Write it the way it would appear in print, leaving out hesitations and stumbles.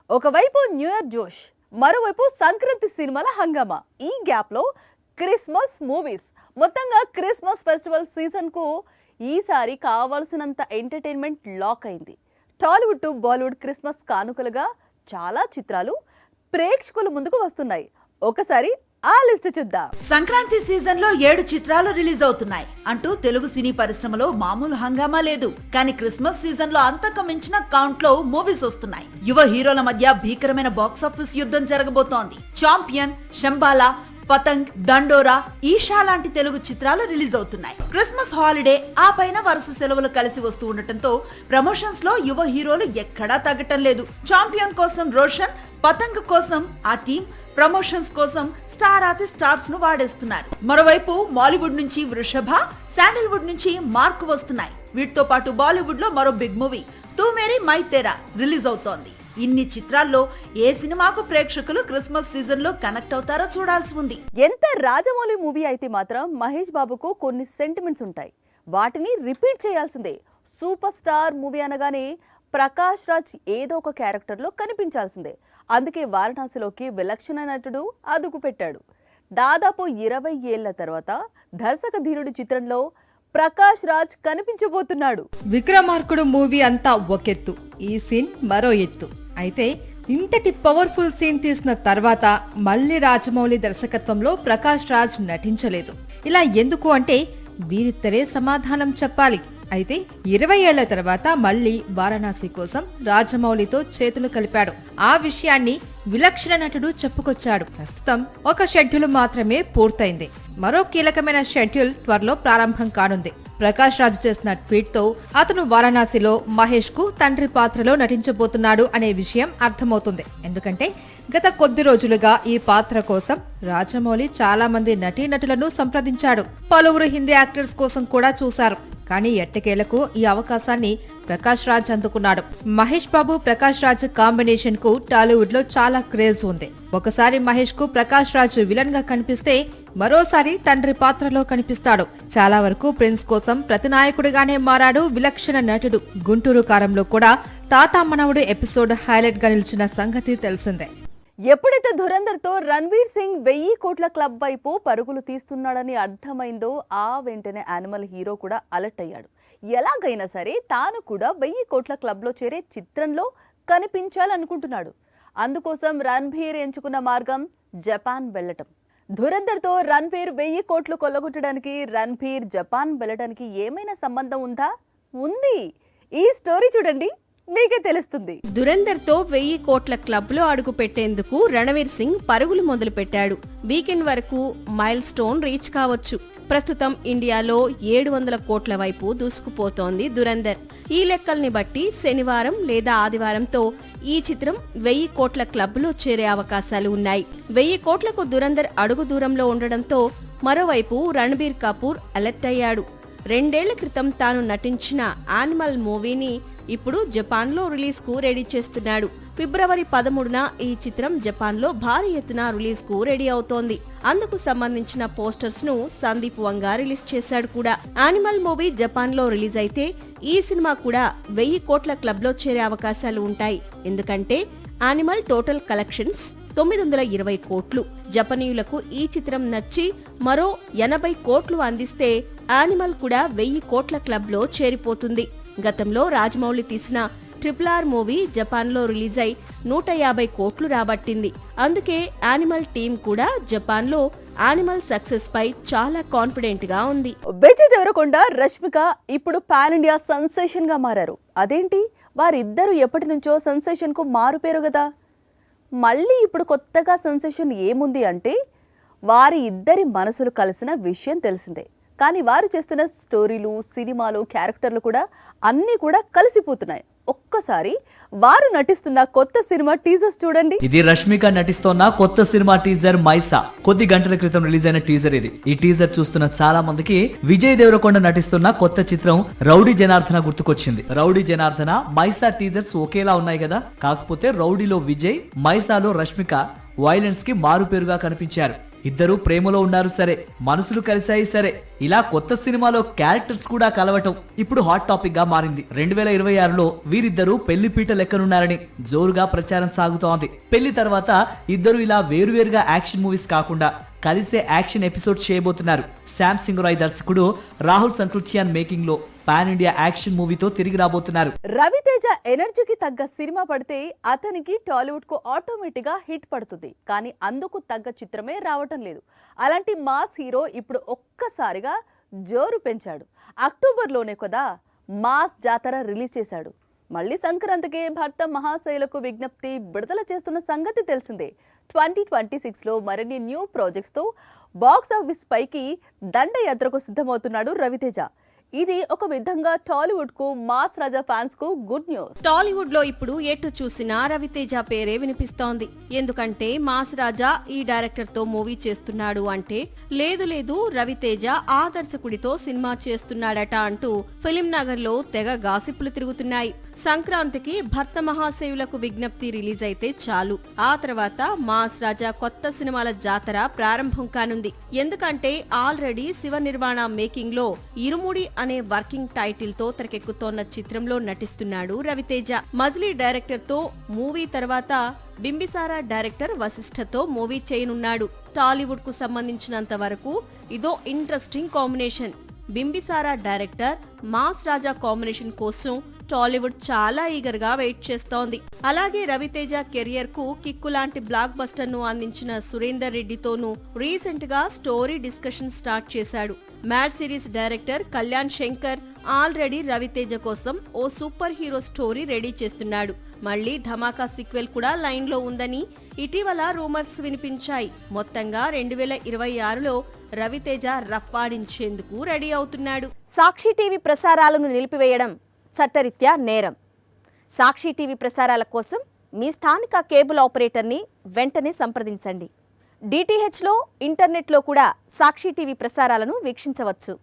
ఒకవైపు new year జోష్, మరోవైపు సంక్రాంతి సినిమాల హంగామా. ఈ గ్యాప్ లో క్రిస్మస్ మూవీస్. మొత్తంగా క్రిస్మస్ ఫెస్టివల్ సీజన్ కు ఈసారి కావాల్సినంత ఎంటర్టైన్మెంట్ లాక్ అయింది. టాలీవుడ్ టు బాలీవుడ్ క్రిస్మస్ కానుకలుగా చాలా చిత్రాలు ప్రేక్షకుల ముందుకు వస్తున్నాయి. ఒకసారి ఆ లిస్ట్ చూద్దాం. సంక్రాంతి సీజన్ లో 7 చిత్రాలు రిలీజ్ అవుతున్నాయి అంటూ తెలుగు సినీ పరిశ్రమలో మామూలు హంగామా లేదు. కానీ క్రిస్మస్ సీజన్ లో అంతకు మించిన కౌంట్ లో మూవీస్ వస్తున్నాయి. యువ హీరోల మధ్య భీకరమైన బాక్సాఫీస్ యుద్ధం జరగబోతోంది. చాంపియన్, శంబాలా, పతంగ్, దండోరా, ఈషా లాంటి తెలుగు చిత్రాలు రిలీజ్ అవుతున్నాయి. క్రిస్మస్ హాలిడే ఆ పైన వరుస సెలవులు కలిసి వస్తూ ఉండటంతో ప్రమోషన్స్ లో యువ హీరోలు ఎక్కడా తగ్గటం లేదు. చాంపియన్ కోసం రోషన్, పతంగ్ కోసం ఆ టీం, ప్రమోషన్స్ కోసం స్టార్ స్టార్స్ ను వాడేస్తున్నారు. మరోవైపు మాలీవుడ్ నుంచి వృషభ, శాండల్వుడ్ నుంచి మార్క్ వస్తున్నాయి. వీటితో పాటు బాలీవుడ్ లో మరో బిగ్ మూవీ తూ మేరీ మై తేరా రిలీజ్ అవుతోంది. ఇన్ని చిత్రాల్లో ఏ సినిమాకు ప్రేక్షకులు క్రిస్మస్ సీజన్ లో కనెక్ట్ అవుతారో చూడాల్సి ఉంది. ఎంత రాజమౌళి మూవీ అయితే మాత్రం మహేష్ బాబుకు కొన్ని సెంటిమెంట్స్ ఉంటాయి. వాటిని రిపీట్ చేయాల్సిందే. సూపర్ స్టార్ మూవీ అనగానే ప్రకాష్ రాజ్ ఏదో ఒక క్యారెక్టర్ లో కనిపించాల్సిందే. అందుకే వారణాసిలోకి విలక్షణ నటుడు అదుపు పెట్టాడు. దాదాపు 20 ఏళ్ల తర్వాత దర్శక ధీరుడి చిత్రంలో ప్రకాష్ రాజ్ కనిపించబోతున్నాడు. విక్రమార్కుడు మూవీ అంతా ఒకెత్తు, ఈ సీన్ మరో ఎత్తు. అయితే ఇంతటి పవర్ఫుల్ సీన్ తీసిన తర్వాత మళ్ళీ రాజమౌళి దర్శకత్వంలో ప్రకాష్ రాజ్ నటించలేదు. ఇలా ఎందుకు అంటే వీరిద్దరే సమాధానం చెప్పాలి. అయితే 20 ఏళ్ల తర్వాత మళ్లీ వారణాసి కోసం రాజమౌళితో చేతులు కలిపాడు. ఆ విషయాన్ని విలక్షణ నటుడు చెప్పుకొచ్చాడు. ప్రస్తుతం ఒక షెడ్యూల్ మాత్రమే పూర్తయింది. మరో కీలకమైన షెడ్యూల్ త్వరలో ప్రారంభం కానుంది. ప్రకాష్ రాజ్ చేసిన ట్వీట్ తో అతను వారణాసిలో మహేష్ కు తండ్రి పాత్రలో నటించబోతున్నాడు అనే విషయం అర్థమవుతుంది. ఎందుకంటే గత కొద్ది రోజులుగా ఈ పాత్ర కోసం రాజమౌళి చాలా మంది నటీనటులను సంప్రదించాడు. పలువురు హిందీ యాక్టర్స్ కోసం కూడా చూశారు. కానీ ఎట్టకేలకు ఈ అవకాశాన్ని ప్రకాష్ రాజ్ అందుకున్నాడు. మహేష్ బాబు, ప్రకాష్ రాజ్ కాంబినేషన్ కు టాలీవుడ్ లో చాలా క్రేజ్ ఉంది. ఒకసారి మహేష్ కు ప్రకాష్ రాజ్ విలన్ గా కనిపిస్తే మరోసారి తండ్రి పాత్రలో కనిపిస్తాడు. చాలా వరకు ప్రిన్స్ కోసం ప్రతినాయకుడిగానే మారాడు విలక్షణ నటుడు. గుంటూరు కారంలో కూడా తాత మనవడు ఎపిసోడ్ హైలైట్ గా నిలిచిన సంగతి తెలిసిందే. ఎప్పుడైతే ధురంధర్ తో రణ్వీర్ సింగ్ 1000 కోట్ల క్లబ్ వైపు పరుగులు తీస్తున్నాడని అర్థమైందో ఆ వెంటనే యానిమల్ హీరో కూడా అలర్ట్ అయ్యాడు. ఎలాగైనా సరే తాను కూడా 1000 కోట్ల క్లబ్ లో చేరే చిత్రంలో కనిపించాలనుకుంటున్నాడు. అందుకోసం రణ్వీర్ ఎంచుకున్న మార్గం జపాన్ వెళ్లటం. ధురంధర్ తో రణ్వీర్ 1000 కోట్లు కొల్లగొట్టడానికి రణ్వీర్ జపాన్ వెళ్లడానికి ఏమైనా సంబంధం ఉందా? ఉంది. ఈ స్టోరీ చూడండి, మీకే తెలుస్తుంది. దురంధర్ తో 1000 కోట్ల క్లబ్ లో అడుగు పెట్టేందుకు రణవీర్ సింగ్ పరుగులు మొదలు పెట్టాడు. వీకెండ్ వరకు మైల్ స్టోన్ రీచ్ కావచ్చు. ప్రస్తుతం ఇండియాలో 700 కోట్ల వైపు దూసుకుపోతోంది దురంధర్. ఈ లెక్కల్ని బట్టి శనివారం లేదా ఆదివారంతో ఈ చిత్రం 1000 కోట్ల క్లబ్ లో చేరే అవకాశాలు ఉన్నాయి. 1000 కోట్లకు దురంధర్ అడుగు దూరంలో ఉండడంతో మరోవైపు రణబీర్ కపూర్ అలర్ట్ అయ్యాడు. 2 ఏళ్ల క్రితం తాను నటించిన యానిమల్ మూవీని ఇప్పుడు జపాన్ లో రిలీజ్ కు రెడీ చేస్తున్నాడు. ఫిబ్రవరి 13న ఈ చిత్రం జపాన్ లో భారీ ఎత్తున రిలీజ్ కు రెడీ అవుతోంది. అందుకు సంబంధించిన పోస్టర్స్ ను సందీప్ వంగా రిలీజ్ చేశాడు కూడా. యానిమల్ మూవీ జపాన్ లో రిలీజ్ అయితే ఈ సినిమా కూడా 1000 కోట్ల క్లబ్ లో చేరే అవకాశాలు ఉంటాయి. ఎందుకంటే యానిమల్ టోటల్ కలెక్షన్స్ 920 కోట్లు. జపనీయులకు ఈ చిత్రం నచ్చి మరో 80 కోట్లు అందిస్తే యానిమల్ కూడా 1000 కోట్ల క్లబ్ లో చేరిపోతుంది. గతంలో రాజమౌళి తీసిన RRR మూవీ జపాన్ లో రిలీజ్ అయి 150 కోట్లు రాబట్టింది. అందుకే యానిమల్ టీం కూడా జపాన్ లో యానిమల్ సక్సెస్ పై చాలా కాన్ఫిడెంట్ గా ఉంది. విజయ్ దేవరకొండ, రష్మిక ఇప్పుడు పాన్ ఇండియా సెన్సేషన్ గా మారారు. అదేంటి? వారిద్దరూ ఎప్పటి నుంచో సెన్సేషన్ కు మారుపేరు కదా. మళ్ళీ ఇప్పుడు కొత్తగా సెన్సేషన్ ఏముంది అంటే వారి ఇద్దరి మనసులు కలిసిన విషయం తెలిసిందే. కానీ వారు చేస్తున్న స్టోరీలు, సినిమాలు, క్యారెక్టర్లు కూడా అన్నీ కూడా కలిసిపోతున్నాయి. ఒక్కసారి వారు నటిస్తున్న కొత్త సినిమా టీజర్స్ చూడండి. ఇది రష్మిక నటిస్తున్న కొత్త సినిమా టీజర్ మైసా. కొద్ది గంటల క్రితం రిలీజ్ అయిన టీజర్ ఇది. ఈ టీజర్ చూస్తున్న చాలా మందికి విజయ్ దేవరకొండ నటిస్తున్న కొత్త చిత్రం రౌడీ జనార్దన గుర్తుకొచ్చింది. రౌడీ జనార్దన, మైసా టీజర్స్ ఒకేలా ఉన్నాయి కదా. కాకపోతే రౌడీలో విజయ్, మైసాలో రష్మిక వైలెన్స్ కి మారు పేరుగా కనిపించారు. ఇద్దరు ప్రేమలో ఉన్నారు సరే, మనసులు కలిశాయి సరే, ఇలా కొత్త సినిమాలో క్యారెక్టర్స్ కూడా కలవటం ఇప్పుడు హాట్ టాపిక్ గా మారింది. 2026లో వీరిద్దరూ పెళ్లి పీట లెక్కనున్నారని జోరుగా ప్రచారం సాగుతోంది. పెళ్లి తర్వాత ఇద్దరు ఇలా వేరువేరుగా యాక్షన్ మూవీస్ కాకుండా కలిసే యాక్షన్ ఎపిసోడ్ చేయబోతున్నారు. శ్యామ్ సింగ్ రాయ్ దర్శకుడు రాహుల్ సంకృత్యాన్ మేకింగ్ లో పాన్ ఇండియా యాక్షన్ మూవీతో తిరిగి రాబోతున్నారు. రవితేజ ఎనర్జీకి తగ్గ సినిమా పడితే అతనికి టాలీవుడ్ కు ఆటోమేటిక్ గా హిట్ పడుతుంది. కానీ అందుకు తగ్గ చిత్రమే రావటం లేదు. అలాంటి మాస్ హీరో ఇప్పుడు ఒక్కసారిగా జోరు పెంచాడు. అక్టోబర్లోనే కదా మాస్ జాతర రిలీజ్ చేశాడు. మళ్ళీ సంక్రాంతికి భర్త మహాశైలకు విజ్ఞప్తి విడుదల చేస్తున్న సంగతి తెలిసిందే. 2026లో మరిన్ని న్యూ ప్రాజెక్ట్స్ తో బాక్స్ ఆఫీస్ పైకి దండయాత్రకు సిద్ధమవుతున్నాడు రవితేజ. ఇది ఒక విధంగా టాలీవుడ్ కు మాస్ రాజా ఫ్యాన్స్ కు గుడ్ న్యూస్. టాలీవుడ్ లో ఇప్పుడు ఎటు చూసినా రవితేజ పేరే వినిపిస్తోంది. ఎందుకంటే మాస్ రాజా ఈ డైరెక్టర్ తో మూవీ చేస్తున్నాడు అంటే లేదు రవితేజ ఆ దర్శకుడితో సినిమా చేస్తున్నాడట అంటూ ఫిలిం నగర్ లో తెగ గాసిప్పులు తిరుగుతున్నాయి. సంక్రాంతికి భర్త మహాశయులకు విజ్ఞప్తి రిలీజ్ అయితే చాలు, ఆ తర్వాత మాస్ రాజా కొత్త సినిమాల జాతర ప్రారంభం కానుంది. ఎందుకంటే ఆల్రెడీ శివ నిర్వాణ మేకింగ్ లో ఇరుముడి అనే వర్కింగ్ టైటిల్ తో తెరకెక్కుతోన్న చిత్రంలో నటిస్తున్నాడు రవితేజ. మజిలీ డైరెక్టర్ తో మూవీ తర్వాత బింబిసారా డైరెక్టర్ వశిష్ఠతో మూవీ చేయనున్నాడు. టాలీవుడ్ కు సంబంధించినంత వరకు ఇదో interesting combination. Bimbisara director mass రాజా కాంబినేషన్ కోసం టాలీవుడ్ చాలా ఈగర్ గా వెయిట్ చేస్తోంది. అలాగే రవితేజ కెరియర్ కు కిక్కు లాంటి బ్లాక్ బస్టర్ ను అందించిన సురేందర్ రెడ్డితోనూ రీసెంట్ గా స్టోరీ డిస్కషన్ స్టార్ట్ చేశాడు. Mad series director Kalyan Shankar already Raviteja కోసం ఓ సూపర్ హీరో స్టోరీ రెడీ చేస్తున్నాడు. మళ్లీ ధమాకా సీక్వెల్ కూడా లైన్ లో ఉందని ఇటీవల రూమర్స్ వినిపించాయి. మొత్తంగా 2026లో రవితేజ రఫ్ఫాడించేందుకు రెడీ అవుతున్నాడు. సాక్షి టీవీ ప్రసారాలను నిలిపివేయడం చట్టరీత్యా నేరం. సాక్షి టీవీ ప్రసారాల కోసం మీ స్థానిక కేబుల్ ఆపరేటర్ని వెంటనే సంప్రదించండి. డిటిహెచ్లో, ఇంటర్నెట్లో కూడా సాక్షి టీవీ ప్రసారాలను వీక్షించవచ్చు.